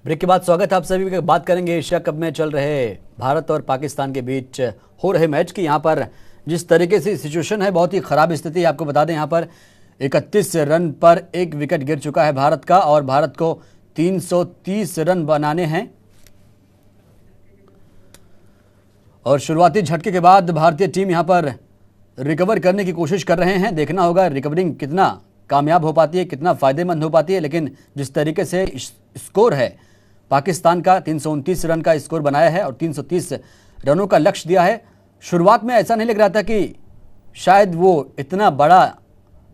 Break के बाद स्वागत है आप सभी का। बात करेंगे एशिया कप में चल रहे भारत और पाकिस्तान के बीच हो रहे मैच की। यहाँ पर जिस तरीके से सिचुएशन है, बहुत ही खराब स्थिति है। आपको बता दें, यहाँ पर 31 रन पर एक विकेट गिर चुका है भारत का और भारत को 330 रन बनाने हैं। और शुरुआती झटके के बाद भारतीय टीम यहाँ पर रिकवर करने की कोशिश कर रहे हैं। देखना होगा रिकवरिंग कितना कामयाब हो पाती है, कितना फायदेमंद हो पाती है। लेकिन जिस तरीके से स्कोर है पाकिस्तान का, 329 रन का स्कोर बनाया है और 330 रनों का लक्ष्य दिया है। शुरुआत में ऐसा नहीं लग रहा था कि शायद वो इतना बड़ा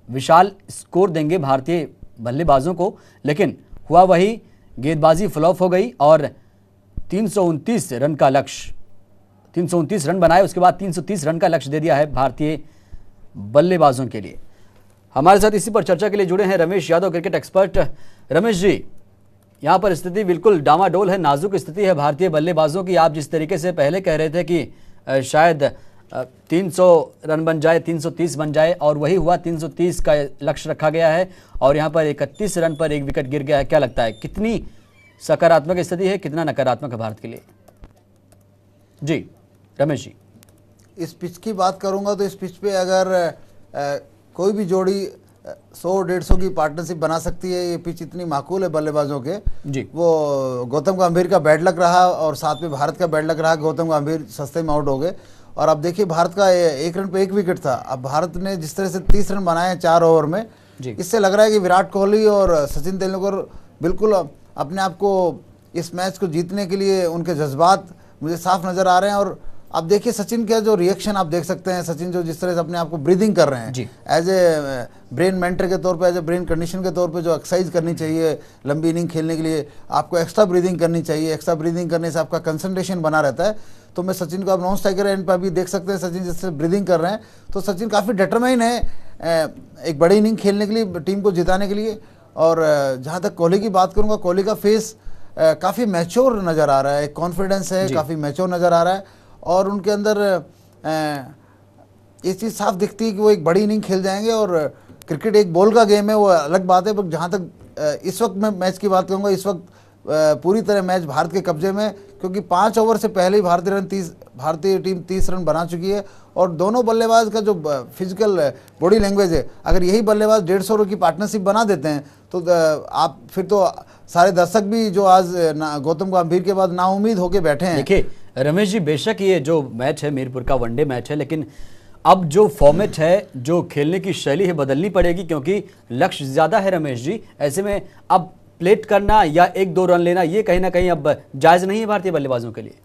विशाल स्कोर देंगे भारतीय बल्लेबाजों को, लेकिन हुआ वही, गेंदबाजी फ्लॉप हो गई और 329 रन का लक्ष्य, 329 रन बनाए, उसके बाद 330 रन का लक्ष्य दे दिया है भारतीय बल्लेबाजों के लिए। हमारे साथ इसी पर चर्चा के लिए जुड़े हैं रमेश यादव, क्रिकेट एक्सपर्ट। रमेश जी, यहाँ पर स्थिति बिल्कुल डामाडोल है, नाजुक स्थिति है भारतीय बल्लेबाजों की। आप जिस तरीके से पहले कह रहे थे कि शायद 300 रन बन जाए, 330 बन जाए, और वही हुआ, 330 का लक्ष्य रखा गया है और यहाँ पर 31 रन पर एक विकेट गिर गया है। क्या लगता है, कितनी सकारात्मक स्थिति है, कितना नकारात्मक है भारत के लिए? जी रमेश जी। इस पिच की बात करूंगा तो इस पिच पे अगर कोई भी जोड़ी 100-150 की पार्टनरशिप बना सकती है। ये पिच इतनी माकूल है बल्लेबाजों के जी। वो गौतम गंभीर का बैड लक रहा और साथ में भारत का बैड लक रहा। गौतम गंभीर सस्ते में आउट हो गए और अब देखिए भारत का 1 रन पे 1 विकेट था। अब भारत ने जिस तरह से 30 रन बनाए हैं 4 ओवर में, इससे लग रहा है कि विराट कोहली और सचिन तेंदुलकर बिल्कुल अपने आप को इस मैच को जीतने के लिए उनके जज्बात मुझे साफ नज़र आ रहे हैं। और अब देखिए सचिन का जो रिएक्शन आप देख सकते हैं, सचिन जो जिस तरह से अपने आप को ब्रीदिंग कर रहे हैं एज ए ब्रेन मेंटर के तौर पे, एज ए ब्रेन कंडीशन के तौर पे जो एक्सरसाइज करनी चाहिए लंबी इनिंग खेलने के लिए, आपको एक्स्ट्रा ब्रीदिंग करनी चाहिए। एक्स्ट्रा ब्रीदिंग करने से आपका कंसंट्रेशन बना रहता है। तो मैं सचिन को आप नॉन स्ट्राइकर एंड पर भी देख सकते हैं, सचिन जिस तरह ब्रीदिंग कर रहे हैं, तो सचिन काफ़ी डिटरमाइन है एक बड़ी इनिंग खेलने के लिए, टीम को जिताने के लिए। और जहाँ तक कोहली की बात करूँगा, कोहली का फेस काफ़ी मैच्योर नज़र आ रहा है, एक कॉन्फिडेंस है, काफ़ी मैच्योर नज़र आ रहा है और उनके अंदर ये चीज़ साफ दिखती है कि वो एक बड़ी इनिंग खेल जाएंगे। और क्रिकेट एक बॉल का गेम है, वो अलग बात है, पर जहाँ तक इस वक्त मैं मैच की बात करूँगा, इस वक्त पूरी तरह मैच भारत के कब्जे में, क्योंकि 5 ओवर से पहले ही भारतीय टीम 30 रन बना चुकी है। और दोनों बल्लेबाज का जो फिजिकल बॉडी लैंग्वेज है, अगर यही बल्लेबाज 150 ओवर की पार्टनरशिप बना देते हैं तो आप फिर तो सारे दर्शक भी जो आज गौतम गंभीर के बाद नाउम्मीद होके बैठे हैं। देखिए रमेश जी, बेशक ये जो मैच है मीरपुर का वनडे मैच है, लेकिन अब जो फॉर्मेट है, जो खेलने की शैली है, बदलनी पड़ेगी क्योंकि लक्ष्य ज़्यादा है रमेश जी। ऐसे में अब प्लेट करना या 1-2 रन लेना, ये कहीं ना कहीं अब जायज़ नहीं है भारतीय बल्लेबाजों के लिए।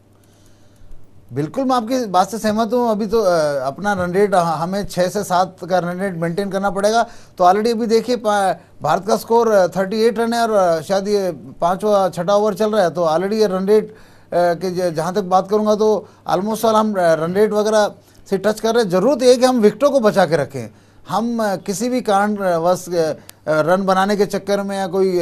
बिल्कुल मैं आपकी बात से सहमत हूँ। अभी तो अपना रन रेट हमें 6 से 7 का रन रेट मेंटेन करना पड़ेगा। तो ऑलरेडी अभी देखिए भारत का स्कोर 38 रन है और शायद ये 5वां-6वां ओवर चल रहा है। तो ऑलरेडी ये रन रेट के जहाँ तक बात करूँगा तो ऑलमोस्ट ऑल हम रन रेट वगैरह से टच कर रहे हैं। ज़रूरत है कि हम विकेटों को बचा के रखें। हम किसी भी कारणवश रन बनाने के चक्कर में या कोई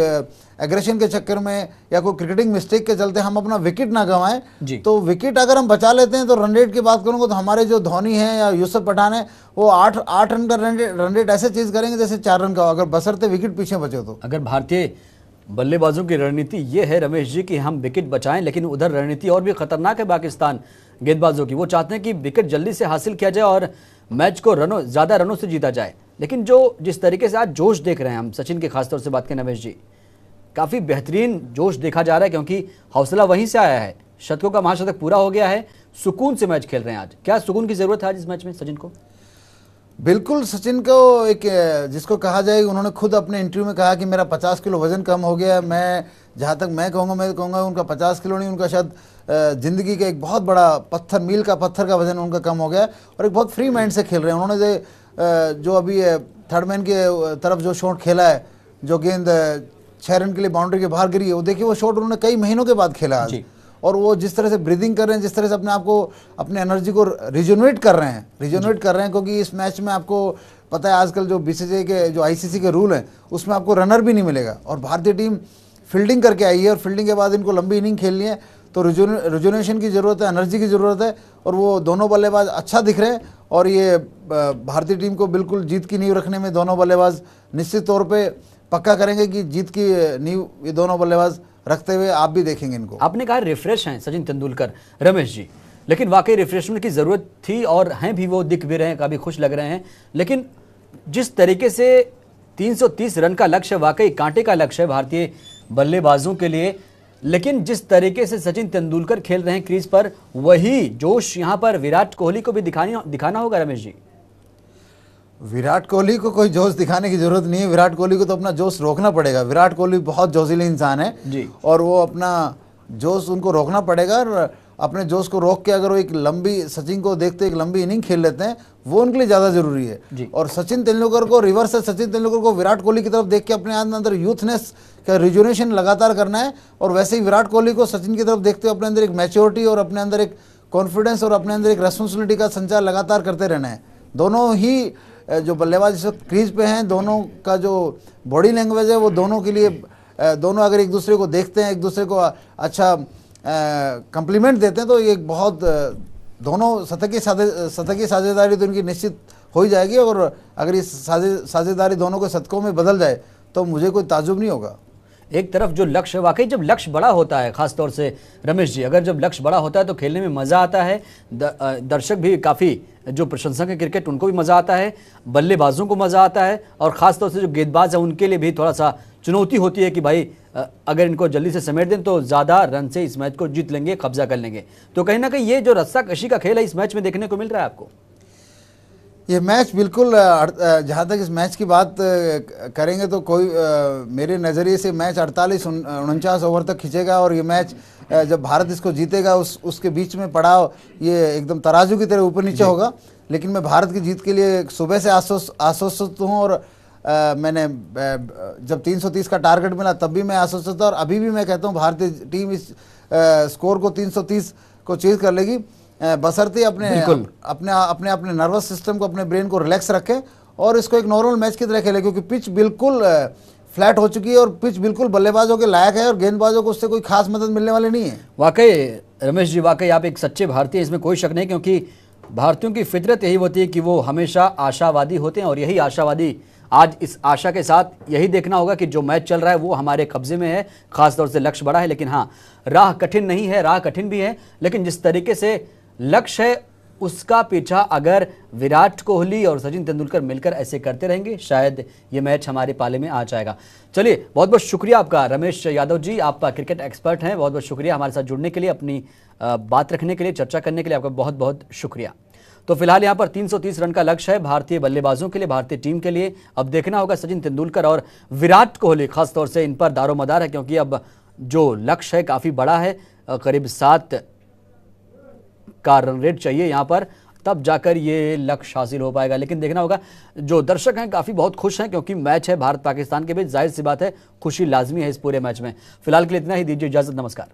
एग्रेशन के चक्कर में या कोई क्रिकेटिंग मिस्टेक के चलते हम अपना विकेट ना गंवाएं। तो विकेट अगर हम बचा लेते हैं तो रन रेट की बात करूँगा तो हमारे जो धोनी हैं या यूसुफ पठान है, वो 8 रन का रन रेट ऐसे चीज़ करेंगे जैसे 4 रन का, अगर बशर्ते विकेट पीछे बचे तो। अगर भारतीय बल्लेबाजों की रणनीति ये है रमेश जी कि हम विकेट बचाएं, लेकिन उधर रणनीति और भी खतरनाक है पाकिस्तान गेंदबाजों की। वो चाहते हैं कि विकेट जल्दी से हासिल किया जाए और मैच को ज़्यादा रनों से जीता जाए। लेकिन जिस तरीके से आज जोश देख रहे हैं हम, सचिन के खासतौर से बात करें रमेश जी, काफ़ी बेहतरीन जोश देखा जा रहा है क्योंकि हौसला वहीं से आया है। शतकों का महाशतक पूरा हो गया है, सुकून से मैच खेल रहे हैं आज। क्या सुकून की ज़रूरत है आज इस मैच में सचिन को? बिल्कुल, सचिन को एक जिसको कहा जाए, उन्होंने खुद अपने इंटरव्यू में कहा कि मेरा 50 किलो वजन कम हो गया। मैं जहाँ तक मैं कहूँगा उनका 50 किलो नहीं, उनका शायद ज़िंदगी का एक बहुत बड़ा पत्थर, मील का पत्थर का वजन उनका कम हो गया और एक बहुत फ्री माइंड से खेल रहे हैं। उन्होंने जो अभी थर्ड मैन के तरफ जो शॉट खेला है, जो गेंद 6 रन के लिए बाउंड्री के बाहर गिरी है, वो देखिए वो शॉट उन्होंने कई महीनों के बाद खेला आज। और वो जिस तरह से ब्रीदिंग कर रहे हैं, जिस तरह से अपने आप को, अपने एनर्जी को रिजनरेट कर रहे हैं, क्योंकि इस मैच में आपको पता है आजकल जो बीसीसीआई के, जो आईसीसी के रूल हैं, उसमें आपको रनर भी नहीं मिलेगा। और भारतीय टीम फील्डिंग करके आई है और फील्डिंग के बाद इनको लंबी इनिंग खेलनी है, तो रिजुनेशन की ज़रूरत है, एनर्जी की ज़रूरत है। और वो दोनों बल्लेबाज अच्छा दिख रहे हैं और ये भारतीय टीम को बिल्कुल जीत की नींव रखने में दोनों बल्लेबाज निश्चित तौर पे पक्का करेंगे कि जीत की नींव ये दोनों बल्लेबाज रखते हुए आप भी देखेंगे इनको। आपने कहा रिफ्रेश हैं सचिन तेंदुलकर रमेश जी, लेकिन वाकई रिफ्रेशमेंट की ज़रूरत थी और हैं भी, वो दिख भी रहे हैं, काफ़ी खुश लग रहे हैं। लेकिन जिस तरीके से 330 रन का लक्ष्य वाकई कांटे का लक्ष्य है भारतीय बल्लेबाजों के लिए, लेकिन जिस तरीके से सचिन तेंदुलकर खेल रहे हैं क्रीज पर, वही जोश यहाँ पर विराट कोहली को भी दिखाना होगा रमेश जी। विराट कोहली को कोई जोश दिखाने की जरूरत नहीं है, विराट कोहली को तो अपना जोश रोकना पड़ेगा। विराट कोहली बहुत जोशीले इंसान है जी, और वो अपना जोश उनको रोकना पड़ेगा। और अपने जोश को रोक के अगर वो एक लंबी, सचिन को देखते एक लंबी इनिंग खेल लेते हैं, वो उनके लिए ज़्यादा जरूरी है। और सचिन तेंदुलकर को रिवर्स है, सचिन तेंदुलकर को विराट कोहली की तरफ देख के अपने अंदर यूथनेस का रिजुनेशन लगातार करना है, और वैसे ही विराट कोहली को सचिन की तरफ देखते हुए अपने अंदर एक मैच्योरिटी और अपने अंदर एक कॉन्फिडेंस और अपने अंदर एक रेस्पॉन्सिबिलिटी का संचार लगातार करते रहना है। दोनों ही जो बल्लेबाज इस वक्त क्रीज पे हैं, दोनों का जो बॉडी लैंग्वेज है वो दोनों के लिए, दोनों अगर एक दूसरे को देखते हैं, एक दूसरे को अच्छा कम्प्लीमेंट देते हैं, तो ये बहुत दोनों सतह की साझेदारी तो इनकी निश्चित हो ही जाएगी। और अगर इस साझेदारी दोनों के शतकों में बदल जाए तो मुझे कोई ताजुब नहीं होगा। एक तरफ जो लक्ष्य, वाकई जब लक्ष्य बड़ा होता है, खासतौर से रमेश जी, अगर जब लक्ष्य बड़ा होता है तो खेलने में मज़ा आता है, दर्शक भी काफ़ी, जो प्रशंसक है क्रिकेट, उनको भी मज़ा आता है, बल्लेबाजों को मज़ा आता है, और ख़ासतौर से जो गेंदबाज है उनके लिए भी थोड़ा सा चुनौती होती है कि भाई अगर इनको जल्दी से समेट दें तो ज़्यादा रन से इस मैच को जीत लेंगे, कब्जा कर लेंगे। तो कहीं ना कहीं ये जो रस्साकशी का खेल है इस मैच में देखने को मिल रहा है आपको। ये मैच बिल्कुल, जहाँ तक इस मैच की बात करेंगे तो कोई मेरे नज़रिए से मैच 48-49 ओवर तक खींचेगा, और ये मैच जब भारत इसको जीतेगा उसके बीच में पड़ाव ये एकदम तराजू की तरह ऊपर नीचे होगा। लेकिन मैं भारत की जीत के लिए सुबह से आश्वस्त हूँ, और मैंने जब 330 का टारगेट मिला तब भी मैं आश्वस्त था, और अभी भी मैं कहता हूँ भारतीय टीम इस स्कोर को 330 को चेज कर लेगी, बशर्ते अपने नर्वस सिस्टम को, अपने ब्रेन को रिलैक्स रखें और इसको एक नॉर्मल मैच की तरह खेले, क्योंकि पिच बिल्कुल फ्लैट हो चुकी है और पिच बिल्कुल बल्लेबाजों के लायक है, और गेंदबाजों को उससे कोई खास मदद मिलने वाली नहीं है। वाकई रमेश जी, वाकई आप एक सच्चे भारतीय, इसमें कोई शक नहीं, क्योंकि भारतीयों की फितरत यही होती है कि वो हमेशा आशावादी होते हैं, और यही आशावादी आज इस आशा के साथ यही देखना होगा कि जो मैच चल रहा है वो हमारे कब्जे में है, खासतौर से लक्ष्य बड़ा है। लेकिन हाँ, राह कठिन नहीं है, राह कठिन भी है, लेकिन जिस तरीके से लक्ष्य है उसका पीछा अगर विराट कोहली और सचिन तेंदुलकर मिलकर ऐसे करते रहेंगे, शायद ये मैच हमारे पाले में आ जाएगा। चलिए, बहुत बहुत शुक्रिया आपका रमेश यादव जी, आप क्रिकेट एक्सपर्ट हैं, बहुत बहुत शुक्रिया हमारे साथ जुड़ने के लिए, अपनी बात रखने के लिए, चर्चा करने के लिए आपका बहुत बहुत शुक्रिया। तो फिलहाल यहाँ पर 330 रन का लक्ष्य है भारतीय बल्लेबाजों के लिए, भारतीय टीम के लिए। अब देखना होगा सचिन तेंदुलकर और विराट कोहली खासतौर से इन पर दारोमदार है, क्योंकि अब जो लक्ष्य है काफ़ी बड़ा है, करीब 7 का रन रेट चाहिए यहाँ पर, तब जाकर ये लक्ष्य हासिल हो पाएगा। लेकिन देखना होगा, जो दर्शक हैं काफ़ी बहुत खुश हैं, क्योंकि मैच है भारत पाकिस्तान के बीच, जाहिर सी बात है खुशी लाजमी है इस पूरे मैच में। फिलहाल के लिए इतना ही, दीजिए इजाज़त, नमस्कार।